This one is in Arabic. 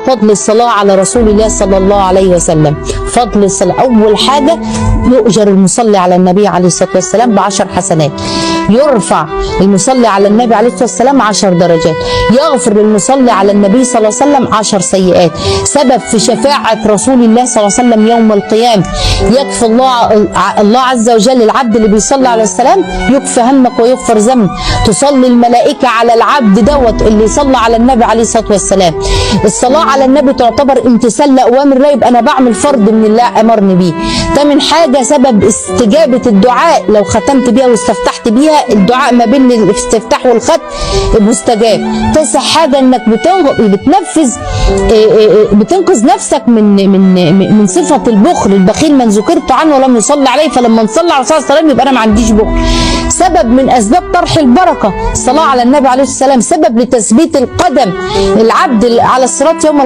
فضل الصلاة على رسول الله صلى الله عليه وسلم. فضل الصلاة، أول حاجة يؤجر المصلي على النبي عليه الصلاة والسلام ب10 حسنات، يرفع المصلي على النبي عليه الصلاة والسلام 10 درجات، يغفر للمصلي على النبي صلى الله عليه وسلم 10 سيئات، سبب في شفاعة رسول الله صلى الله عليه وسلم يوم القيامة. يكفي الله عز وجل العبد اللي بيصلي على السلام يكفي همك ويغفر ذنبك. تصلي الملائكة على العبد دوت اللي يصلى على النبي عليه الصلاة والسلام. الصلاة على النبي تعتبر امتثال لأوامر الله، يبقى أنا بعمل فرض من الله أمرني بيه. تامن حاجة سبب استجابة الدعاء، لو ختمت بيها واستفتحت بيها الدعاء ما بين الاستفتاح والختم مستجاب. تاسع حاجة انك بتنقذ نفسك من صفة البخل. البخيل من ذكرت عنه ولم يصلي عليه، فلما نصلي على الرسول صلى الله عليه وسلم يبقى انا ما عنديش بخل. سبب من اسباب طرح البركة الصلاة على النبي عليه الصلاة والسلام، سبب لتثبيت القدم العبد على الصراط يوم